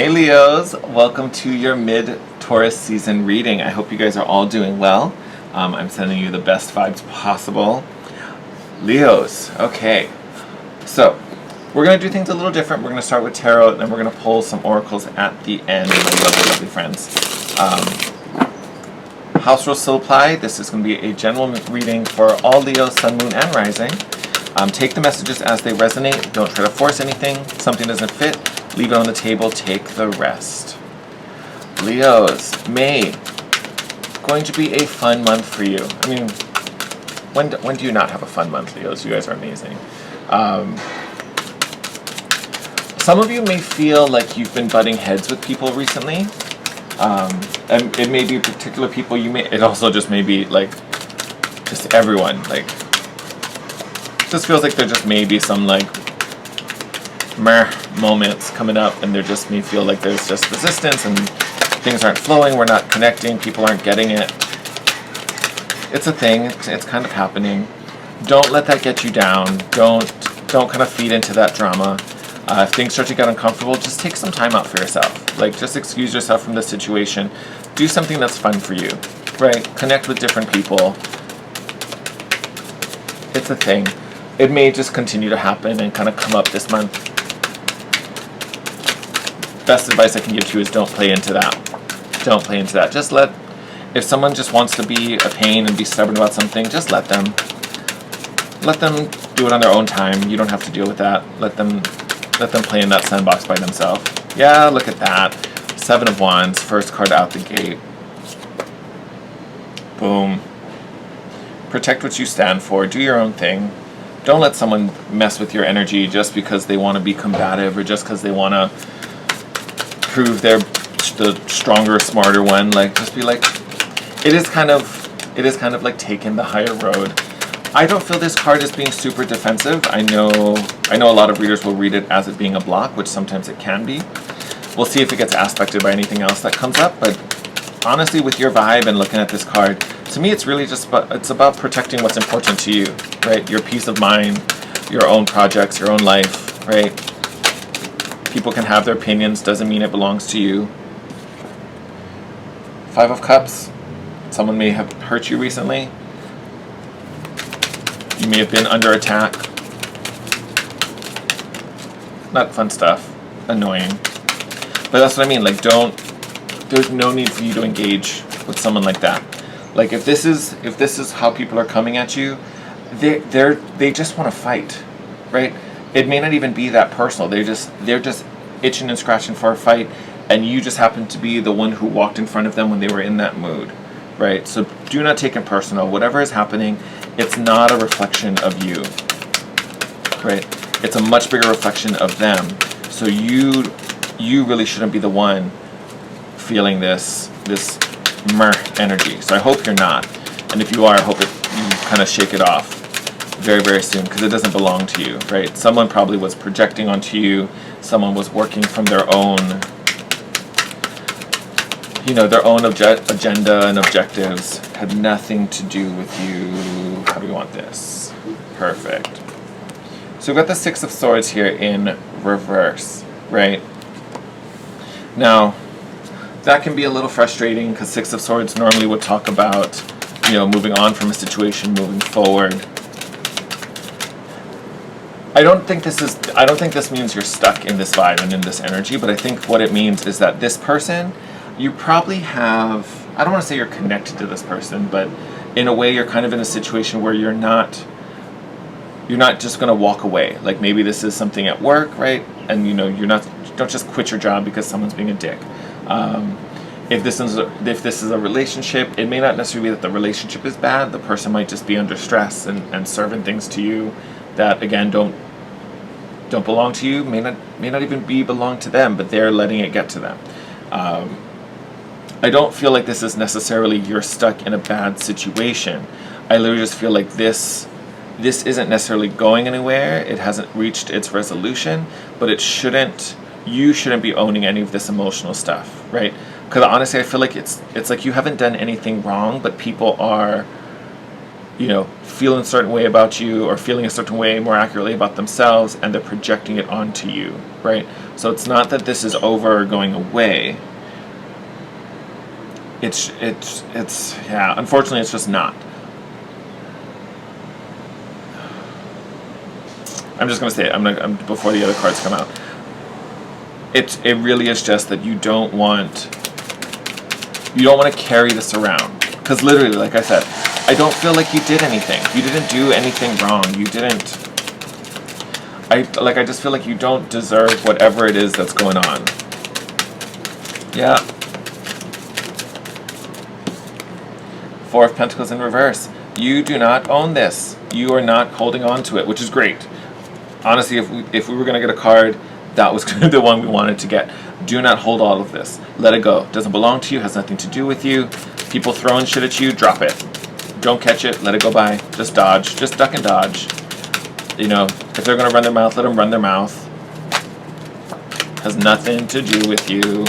Hey Leos, welcome to your mid-Taurus season reading. I hope you guys are all doing well. I'm sending you the best vibes possible. Leos, okay. So, we're going to do things a little different. We're going to start with tarot, and then we're going to pull some oracles at the end, my lovely, lovely friends. House rules still apply. This is going to be a general reading for all Leos, Sun, Moon, and Rising. Take the messages as they resonate. Don't try to force anything. Something doesn't fit, leave it on the table, take the rest. Leos, May, going to be a fun month for you. I mean, when do you not have a fun month, Leos? You guys are amazing. Some of you may feel like you've been butting heads with people recently. And it may be particular people you may, it also just may be like, just everyone, like, just feels like there just may be some like meh moments coming up, and there just may feel like there's just resistance and things aren't flowing, we're not connecting, people aren't getting it. It's a thing, it's kind of happening. Don't let that get you down. Don't kind of feed into that drama. If things start to get uncomfortable, just take some time out for yourself. Like, just excuse yourself from the situation. Do something that's fun for you, right? Connect with different people. It's a thing. It may just continue to happen and kind of come up this month. Best advice I can give to you is don't play into that. Don't play into that. Just if someone just wants to be a pain and be stubborn about something, just let them. Let them do it on their own time. You don't have to deal with that. Let them play in that sandbox by themselves. Yeah, look at that. 7 of Wands, first card out the gate. Boom. Protect what you stand for. Do your own thing. Don't let someone mess with your energy just because they want to be combative or just because they want to prove they're the stronger, smarter one. Like, just be like, it is kind of like taking the higher road. I don't feel this card as being super defensive. I know a lot of readers will read it as it being a block, which sometimes it can be. We'll see if it gets aspected by anything else that comes up, but honestly, with your vibe and looking at this card, to me it's really just it's about protecting what's important to you, right? Your peace of mind, your own projects, your own life, right? People can have their opinions, doesn't mean it belongs to you. 5 of Cups, someone may have hurt you recently. You may have been under attack. Not fun stuff. Annoying. But that's what I mean, like, there's no need for you to engage with someone like that. Like, if this is how people are coming at you, they just want to fight, right? It may not even be that personal. They're just itching and scratching for a fight, and you just happen to be the one who walked in front of them when they were in that mood, right? So do not take it personal. Whatever is happening, it's not a reflection of you, right? It's a much bigger reflection of them. So you really shouldn't be the one feeling this meh energy. So I hope you're not. And if you are, I hope you kind of shake it off very, very soon, because it doesn't belong to you, right? Someone probably was projecting onto you. Someone was working from their own, their own agenda and objectives. Had nothing to do with you. How do we want this? Perfect. So we've got the 6 of Swords here in reverse, right? Now, that can be a little frustrating because 6 of Swords normally would talk about, moving on from a situation, moving forward. I don't think this means you're stuck in this vibe and in this energy, but I think what it means is that this person, you probably have, I don't want to say you're connected to this person, but in a way you're kind of in a situation where you're not just going to walk away. Like, maybe this is something at work, right? And don't just quit your job because someone's being a dick. If this is a relationship, it may not necessarily be that the relationship is bad. The person might just be under stress and serving things to you that, again, don't belong to you. May not even belong to them, but they're letting it get to them. I don't feel like this is necessarily you're stuck in a bad situation. I literally just feel like this isn't necessarily going anywhere. It hasn't reached its resolution, but you shouldn't be owning any of this emotional stuff, right? Because honestly, I feel like it's like you haven't done anything wrong, but people are feeling a certain way about you, or feeling a certain way more accurately about themselves, and they're projecting it onto you, right? So it's not that this is over or going away. It's yeah, unfortunately it's just not. I'm just gonna say it. Before the other cards come out. It really is just that you don't want to carry this around, because literally, like I said, I don't feel like you did anything. You didn't do anything wrong. You didn't. I just feel like you don't deserve whatever it is that's going on. Yeah. Four of Pentacles in reverse. You do not own this. You are not holding on to it, which is great. Honestly, if we were going to get a card, that was kind of the one we wanted to get. Do not hold all of this. Let it go. Doesn't belong to you. Has nothing to do with you. People throwing shit at you, drop it. Don't catch it. Let it go by. Just dodge. Just duck and dodge. If they're going to run their mouth, let them run their mouth. Has nothing to do with you.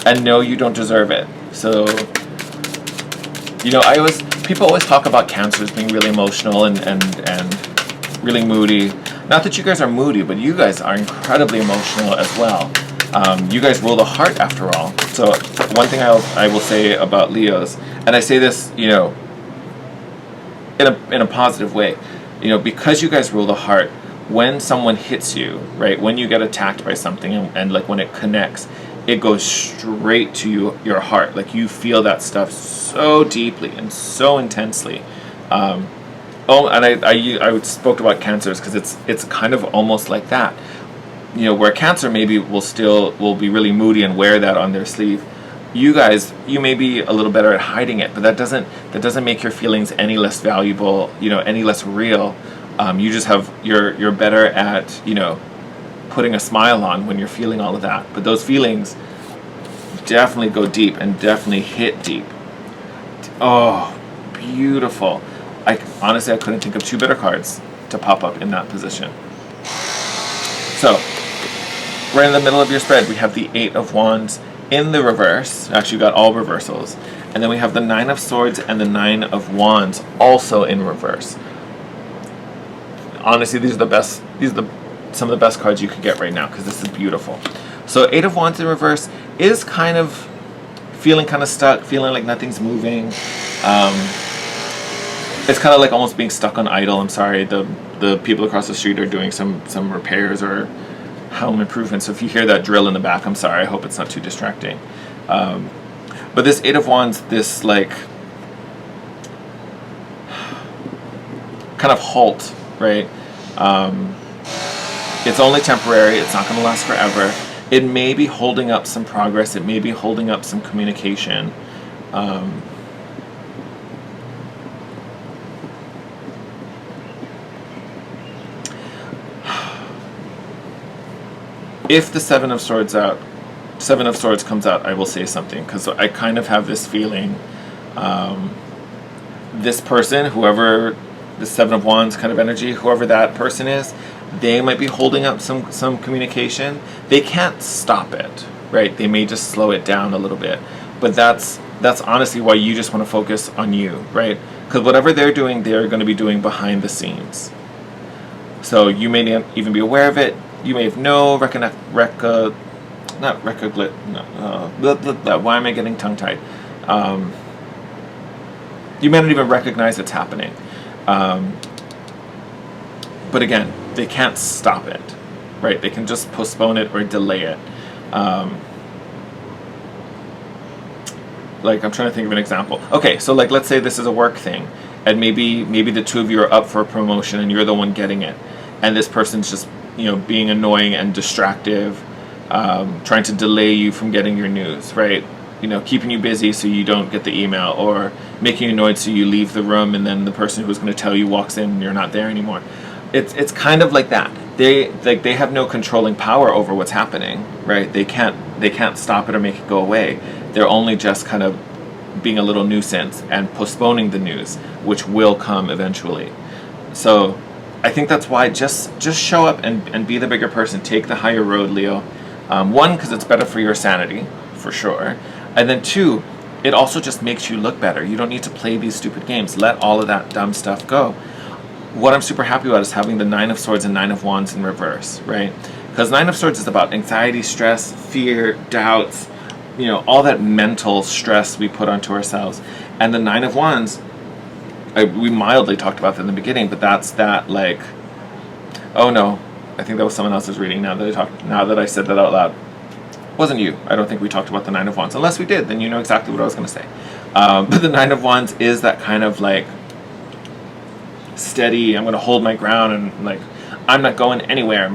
And no, you don't deserve it. So, people always talk about Cancers being really emotional and really moody. Not that you guys are moody, but you guys are incredibly emotional as well. You guys rule the heart, after all. So one thing I will say about Leos, and I say this, in a positive way, because you guys rule the heart, when someone hits you, right, when you get attacked by something, and like when it connects, it goes straight to your heart. Like, you feel that stuff so deeply and so intensely. And I spoke about Cancers because it's kind of almost like that. Where Cancer maybe will be really moody and wear that on their sleeve. You guys, you may be a little better at hiding it, but that doesn't make your feelings any less valuable, any less real. You're better at, putting a smile on when you're feeling all of that. But those feelings definitely go deep and definitely hit deep. Oh, beautiful. Honestly, I couldn't think of two better cards to pop up in that position. So, right in the middle of your spread, we have the Eight of Wands in the reverse. Actually, you got all reversals. And then we have the Nine of Swords and the Nine of Wands also in reverse. Honestly, these are some of the best cards you could get right now, because this is beautiful. So Eight of Wands in reverse is kind of feeling kind of stuck, feeling like nothing's moving. It's kind of like almost being stuck on idle. I'm sorry, the people across the street are doing some repairs or home improvements. So if you hear that drill in the back, I'm sorry. I hope it's not too distracting. But this Eight of Wands, this like kind of halt, right? It's only temporary. It's not going to last forever. It may be holding up some progress. It may be holding up some communication. If the Seven of Swords comes out, I will say something, because I kind of have this feeling, this person, whoever the Seven of Wands kind of energy, whoever that person is, they might be holding up some communication. They can't stop it, right? They may just slow it down a little bit, but that's honestly why you just want to focus on you, right? Because whatever they're doing, they're going to be doing behind the scenes. So you may not even be aware of it. You may have why am I getting tongue-tied? You may not even recognize it's happening. But again, they can't stop it, right? They can just postpone it or delay it. Like, I'm trying to think of an example. Okay, so like, let's say this is a work thing, and maybe the two of you are up for a promotion and you're the one getting it, and this person's just being annoying and distractive, trying to delay you from getting your news, right? Keeping you busy so you don't get the email, or making you annoyed so you leave the room, and then the person who's going to tell you walks in and you're not there anymore. It's kind of like that. They have no controlling power over what's happening, right? They can't stop it or make it go away. They're only just kind of being a little nuisance and postponing the news, which will come eventually. So I think that's why just show up and be the bigger person. Take the higher road, Leo. One, because it's better for your sanity, for sure. And then two, it also just makes you look better. You don't need to play these stupid games. Let all of that dumb stuff go. What I'm super happy about is having the 9 of Swords and 9 of Wands in reverse, right? Because 9 of Swords is about anxiety, stress, fear, doubts, you know, all that mental stress we put onto ourselves. And the 9 of Wands, we mildly talked about that in the beginning, but that's that, like, oh no, I think that was someone else's reading now that I said that out loud. Wasn't you. I don't think we talked about the 9 of Wands. Unless we did, then you know exactly what I was going to say. But the 9 of Wands is that kind of like steady, I'm going to hold my ground and like, I'm not going anywhere.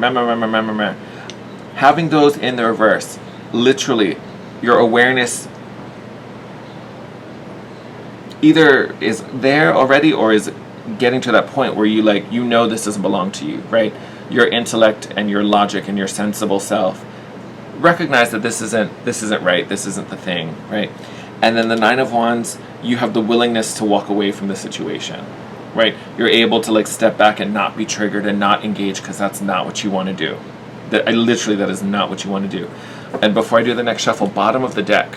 Having those in the reverse, literally, your awareness either is there already or is getting to that point where you like, you know this doesn't belong to you, right? Your intellect and your logic and your sensible self recognize that this isn't right, this isn't the thing, right? And then the 9 of Wands, you have the willingness to walk away from the situation, right? You're able to like step back and not be triggered and not engage because that's not what you want to do. That is not what you want to do. And before I do the next shuffle, bottom of the deck,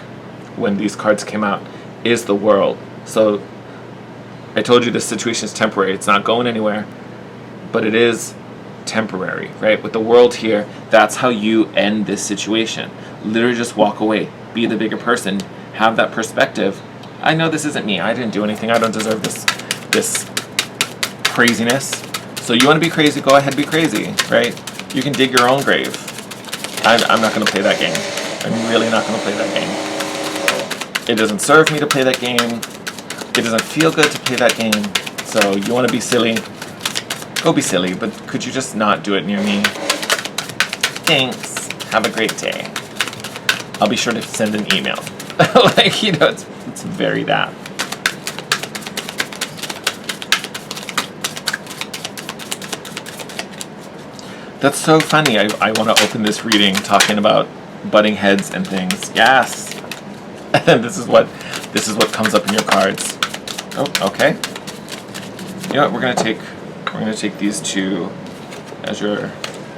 when these cards came out, is the World. So I told you this situation is temporary. It's not going anywhere, but it is temporary, right? With the World here, that's how you end this situation. Literally just walk away. Be the bigger person. Have that perspective. I know this isn't me. I didn't do anything. I don't deserve this craziness. So you want to be crazy, go ahead, be crazy, right? You can dig your own grave. I'm not going to play that game. I'm really not going to play that game. It doesn't serve me to play that game. It doesn't feel good to play that game. So you want to be silly, go be silly, but could you just not do it near me? Thanks. Have a great day. I'll be sure to send an email. Like, you know, it's very that. That's so funny. I want to open this reading talking about butting heads and things. Yes. And this is what comes up in your cards. Oh, okay. You know what? We're gonna take these two as your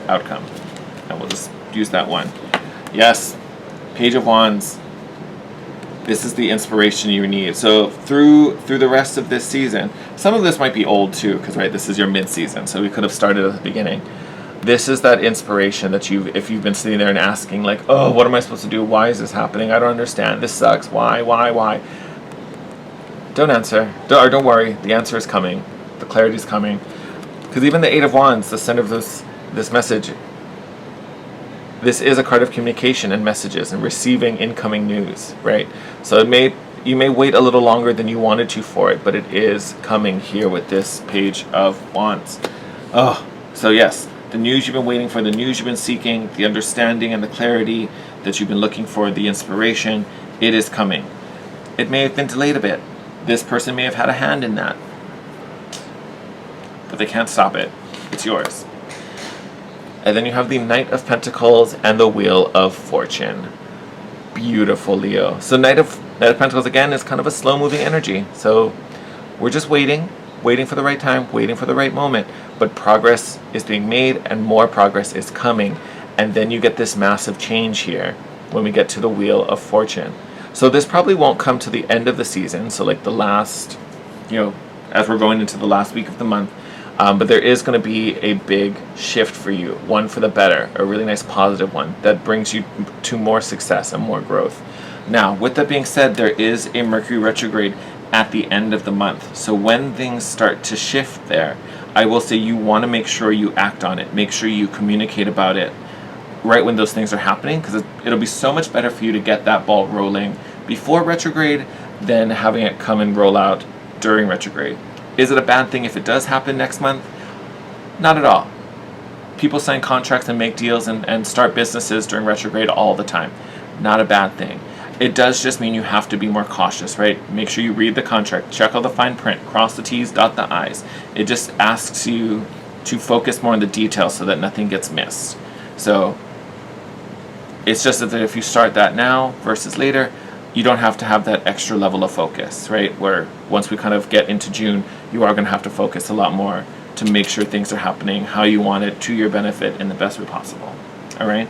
outcome, and we'll just use that one. Yes. Page of Wands. This is the inspiration you need. So through the rest of this season, some of this might be old too, because right, this is your mid-season, so we could have started at the beginning. This is that inspiration that if you've been sitting there and asking like, oh, what am I supposed to do? Why is this happening? I don't understand. This sucks. Why? Don't answer. Don't worry. The answer is coming. The clarity is coming. Because even the 8 of Wands, the center of this message, this is a card of communication and messages and receiving incoming news, right? So you may wait a little longer than you wanted to for it, but it is coming here with this Page of Wands. Oh, so yes. The news you've been waiting for, the news you've been seeking, the understanding and the clarity that you've been looking for, the inspiration, it is coming. It may have been delayed a bit. This person may have had a hand in that. But they can't stop it. It's yours. And then you have the Knight of Pentacles and the Wheel of Fortune. Beautiful, Leo. So Knight of Pentacles, again, is kind of a slow-moving energy. So we're just waiting for the right time, waiting for the right moment. But progress is being made and more progress is coming. And then you get this massive change here when we get to the Wheel of Fortune. So this probably won't come to the end of the season. So like the last, as we're going into the last week of the month. But there is going to be a big shift for you, one for the better, a really nice positive one that brings you to more success and more growth. Now, with that being said, there is a Mercury retrograde at the end of the month. So when things start to shift there, I will say you want to make sure you act on it. Make sure you communicate about it right when those things are happening, because it'll be so much better for you to get that ball rolling before retrograde than having it come and roll out during retrograde. Is it a bad thing if it does happen next month? Not at all. People sign contracts and make deals and start businesses during retrograde all the time. Not a bad thing. It does just mean you have to be more cautious, right? Make sure you read the contract, check all the fine print, cross the T's, dot the I's. It just asks you to focus more on the details so that nothing gets missed. So it's just that if you start that now versus later, you don't have to have that extra level of focus, right? Where once we kind of get into June, you are going to have to focus a lot more to make sure things are happening how you want it, to your benefit, in the best way possible. All right?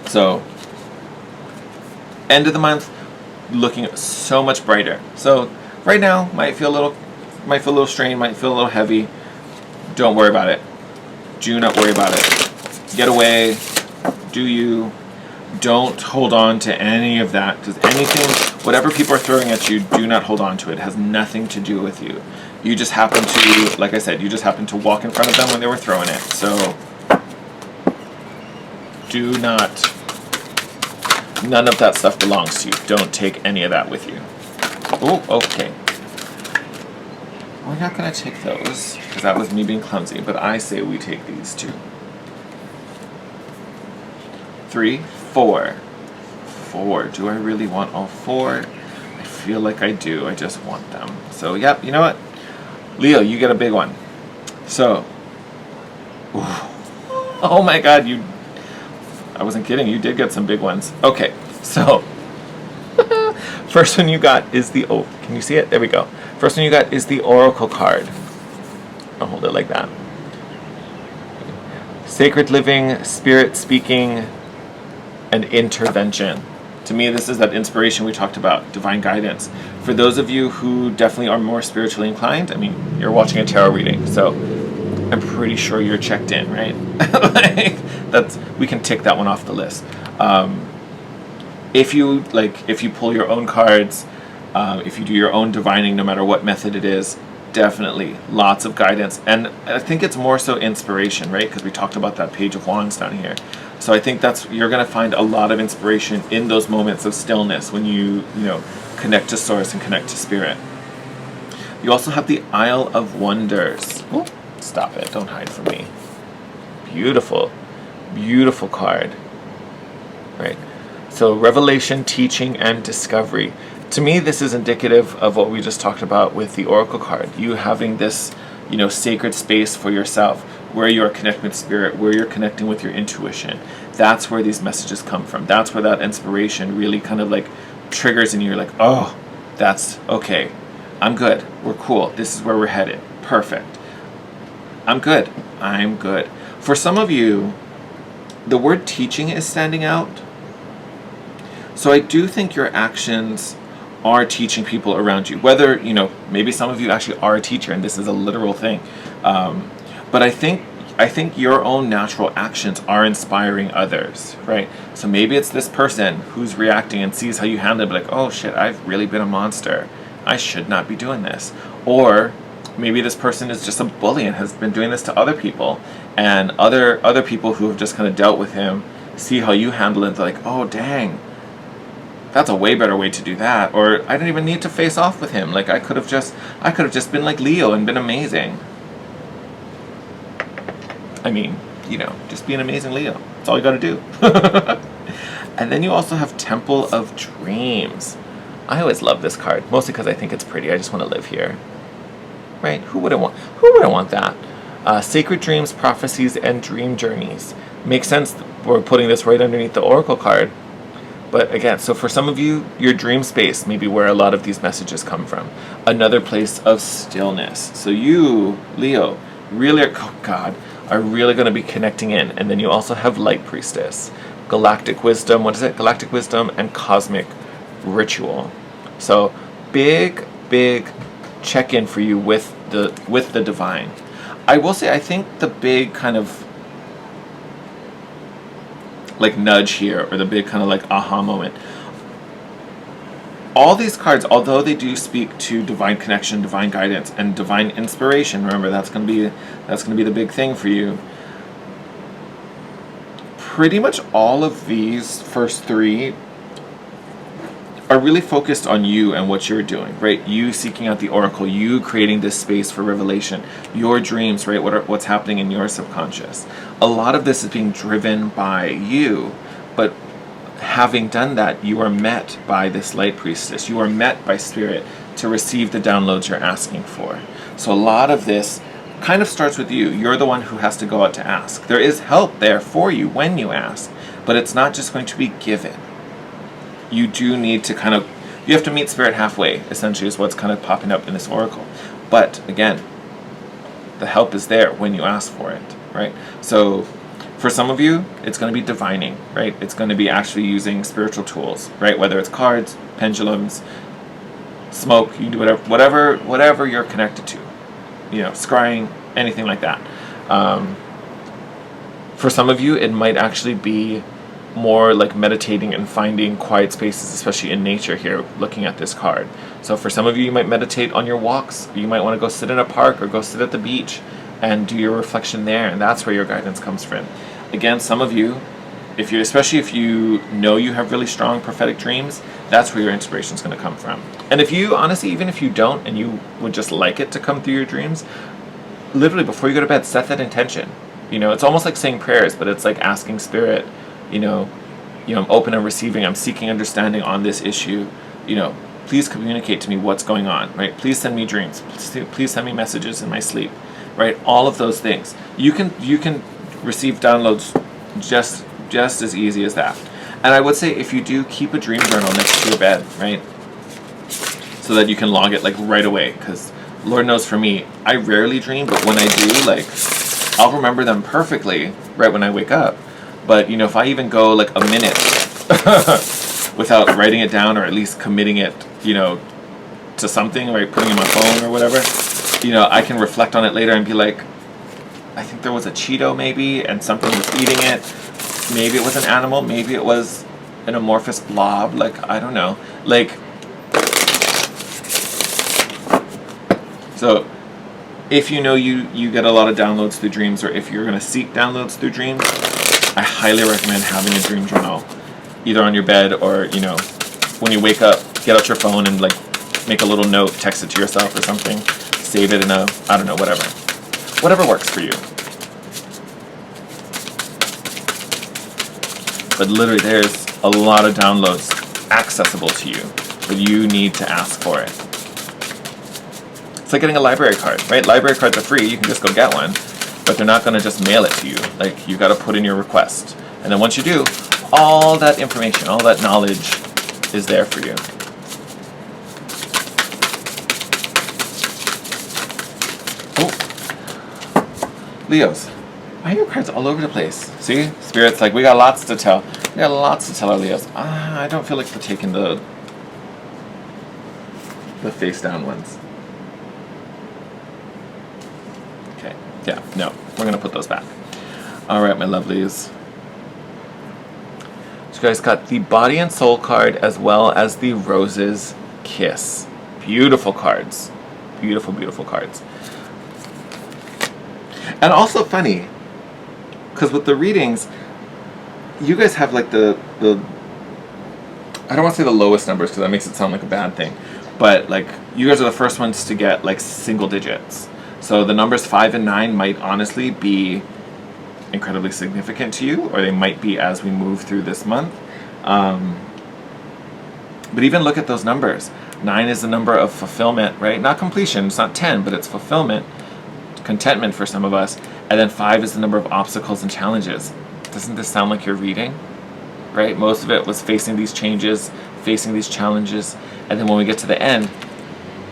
So, end of the month, looking so much brighter. So right now might feel a little strained, might feel a little heavy. Don't worry about it. Do not worry about it. Get away. Do you. Don't hold on to any of that, because anything, whatever people are throwing at you, do not hold on to it. It has nothing to do with you. You just happen to, like I said, you just happen to walk in front of them when they were throwing it. So do not, none of that stuff belongs to you. Don't take any of that with you. Oh, okay. We're not going to take those, because that was me being clumsy, but I say we take these two. 3, 4. 4. Do I really want all 4? I feel like I do. I just want them. So, yep, you know what? Leo, you get a big one. So, ooh. Oh my god, I wasn't kidding. You did get some big ones. Okay, so, first one you got is the, oh, can you see it? There we go. First one you got is the Oracle card. I'll hold it like that. Sacred living, spirit speaking, and intervention. To me, this is that inspiration we talked about, divine guidance. For those of you who definitely are more spiritually inclined, I mean, you're watching a tarot reading, so I'm pretty sure you're checked in, right? We can tick that one off the list. If you pull your own cards, if you do your own divining, no matter what method it is, definitely lots of guidance. And I think it's more so inspiration, right? Because we talked about that Page of Wands down here. So I think you're going to find a lot of inspiration in those moments of stillness when you connect to source and connect to spirit. You also have the Isle of Wonders. Ooh, stop it, don't hide from me. Beautiful, beautiful card. Right. So revelation, teaching, and discovery. To me, this is indicative of what we just talked about with the Oracle card. You having this, sacred space for yourself, where you're connecting with spirit, where you're connecting with your intuition. That's where these messages come from. That's where that inspiration really kind of like triggers and you're like, oh, that's okay. I'm good. We're cool. This is where we're headed. Perfect. I'm good. I'm good. For some of you, the word teaching is standing out. So I do think your actions are teaching people around you. Whether, maybe some of you actually are a teacher and this is a literal thing. But I think your own natural actions are inspiring others, right? So maybe it's this person who's reacting and sees how you handle it, like, oh shit, I've really been a monster. I should not be doing this. Or maybe this person is just a bully and has been doing this to other people, and other people who have just kind of dealt with him see how you handle it, they're like, oh dang, that's a way better way to do that. Or I didn't even need to face off with him. Like I could have just been like Leo and been amazing. I mean, just be an amazing Leo. That's all you gotta do. And then you also have Temple of Dreams. I always love this card, mostly because I think it's pretty. I just want to live here. Right? Who wouldn't want that? Sacred dreams, prophecies, and dream journeys. Makes sense we're putting this right underneath the Oracle card. But again, so for some of you, your dream space may be where a lot of these messages come from. Another place of stillness. So you, Leo, really are really going to be connecting in. And then you also have Light Priestess, Galactic Wisdom, what is it? Galactic Wisdom and Cosmic Ritual. So big check-in for you with the divine. I will say, I think the big kind of like nudge here, or the big kind of like aha moment, all these cards, although they do speak to divine connection, divine guidance, and divine inspiration, remember that's going to be the big thing for you. Pretty much all of these first 3 are really focused on you and what you're doing, right? You seeking out the Oracle, you creating this space for revelation, your dreams, right? What's happening in your subconscious. A lot of this is being driven by you, but having done that, you are met by this Light Priestess. You are met by Spirit to receive the downloads you're asking for. So a lot of this kind of starts with you. You're the one who has to go out to ask. There is help there for you when you ask, but it's not just going to be given. You do need to you have to meet Spirit halfway, essentially, is what's kind of popping up in this Oracle. But again, the help is there when you ask for it, right? So For some of you, it's going to be divining, right? It's going to be actually using spiritual tools, right? Whether it's cards, pendulums, smoke, you can do whatever you're connected to, scrying, anything like that. For some of you, it might actually be more like meditating and finding quiet spaces, especially in nature here, looking at this card. So for some of you, you might meditate on your walks. You might want to go sit in a park or go sit at the beach and do your reflection there, and that's where your guidance comes from. Again, some of you, especially if you know you have really strong prophetic dreams, that's where your inspiration is going to come from. And if you, honestly, even if you don't and you would just like it to come through your dreams, literally before you go to bed, set that intention. It's almost like saying prayers, but it's like asking Spirit, I'm open and receiving, I'm seeking understanding on this issue, please communicate to me what's going on, right? Please send me dreams, please send me messages in my sleep, right? All of those things. You can receive downloads just as easy as that. And I would say if you do, keep a dream journal next to your bed, right? So that you can log it like right away, because Lord knows for me, I rarely dream, but when I do, like, I'll remember them perfectly right when I wake up. But, if I even go like a minute without writing it down, or at least committing it, to something, right, putting it in my phone or whatever, I can reflect on it later and be like, I think there was a Cheeto maybe, and something was eating it. Maybe it was an animal, maybe it was an amorphous blob, like, I don't know. Like, so if you get a lot of downloads through dreams, or if you're going to seek downloads through dreams, I highly recommend having a dream journal, either on your bed or, when you wake up, get out your phone and like make a little note, text it to yourself or something, save it in I don't know, whatever works for you. But literally there's a lot of downloads accessible to you, but you need to ask for it. It's like getting a library card, right? Library cards are free, you can just go get one, but they're not going to just mail it to you. Like, you got to put in your request. And then once you do, all that information, all that knowledge is there for you. Oh, Leos, why are your cards all over the place? See? Spirit's like, we got lots to tell. We got lots to tell our Leos. I don't feel like we're taking the face down ones. Yeah, no, we're going to put those back. All right, my lovelies. So you guys got the Body and Soul card as well as the Rose's Kiss. Beautiful cards. Beautiful, beautiful cards. And also funny, because with the readings, you guys have like the I don't want to say the lowest numbers because that makes it sound like a bad thing, but like you guys are the first ones to get like single digits. So the numbers 5 and 9 might honestly be incredibly significant to you, or they might be as we move through this month. But even look at those numbers. 9 is the number of fulfillment, right? Not completion, it's not 10, but it's fulfillment, contentment for some of us. And then 5 is the number of obstacles and challenges. Doesn't this sound like you're reading? Right? Most of it was facing these changes, facing these challenges, and then when we get to the end,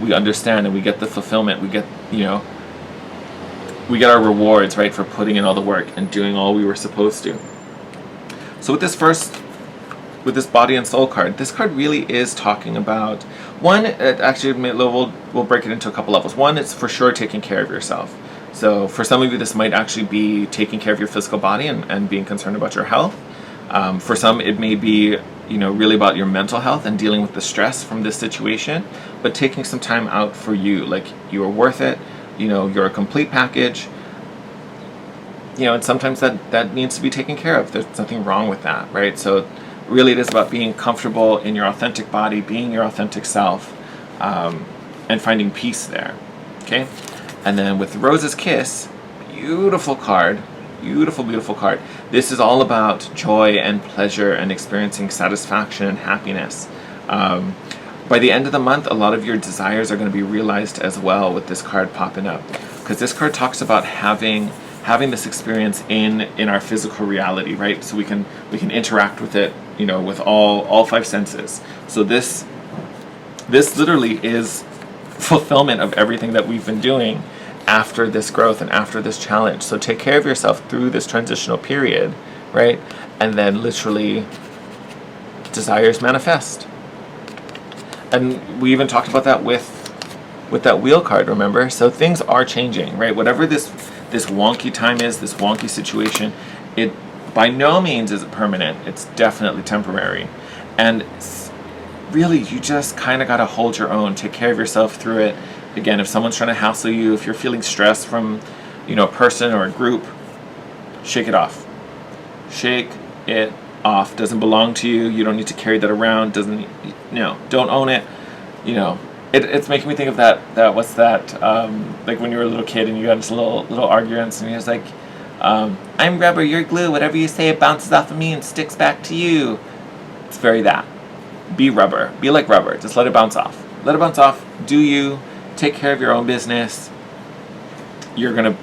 we understand and we get the fulfillment, we get, we get our rewards, right, for putting in all the work and doing all we were supposed to. So with this Body and Soul card, this card really is talking about, one, we'll break it into a couple levels. One, it's for sure taking care of yourself. So for some of you, this might actually be taking care of your physical body and being concerned about your health. For some, it may be, really about your mental health and dealing with the stress from this situation, but taking some time out for you, like you are worth it. You're a complete package, and sometimes that needs to be taken care of. There's nothing wrong with that, right? So really it is about being comfortable in your authentic body, being your authentic self, and finding peace there, okay? And then with Rose's Kiss, beautiful card, beautiful, beautiful card. This is all about joy and pleasure and experiencing satisfaction and happiness. By the end of the month, a lot of your desires are going to be realized as well with this card popping up, because this card talks about having this experience in our physical reality, right? So we can interact with it, with all 5 senses. So this literally is fulfillment of everything that we've been doing, after this growth and after this challenge. So take care of yourself through this transitional period, right? And then literally desires manifest. And we even talked about that with that wheel card, remember? So things are changing, right? Whatever this wonky time is, this wonky situation, it by no means is it permanent. It's definitely temporary. And really, you just kind of got to hold your own, take care of yourself through it. Again, if someone's trying to hassle you, if you're feeling stress from, a person or a group, shake it off. Shake it off. Doesn't belong to you. You don't need to carry that around. Don't own it. It's making me think of that what's that, like when you were a little kid and you got into little arguments and he was like, I'm rubber, you're glue, whatever you say, it bounces off of me and sticks back to you. It's very that. Be rubber. Be like rubber. Just let it bounce off. Let it bounce off. Do you. Take care of your own business. You're gonna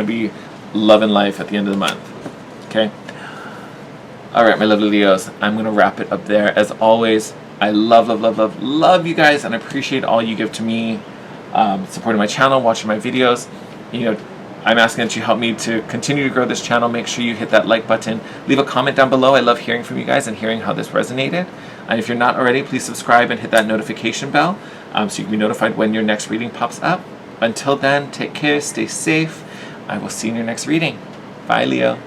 be loving life at the end of the month. Okay? Alright, my lovely Leos. I'm gonna wrap it up there. As always, I love you guys and appreciate all you give to me, supporting my channel, watching my videos. I'm asking that you help me to continue to grow this channel. Make sure you hit that like button. Leave a comment down below. I love hearing from you guys and hearing how this resonated. And if you're not already, please subscribe and hit that notification bell so you can be notified when your next reading pops up. Until then, take care, stay safe. I will see you in your next reading. Bye, Leo.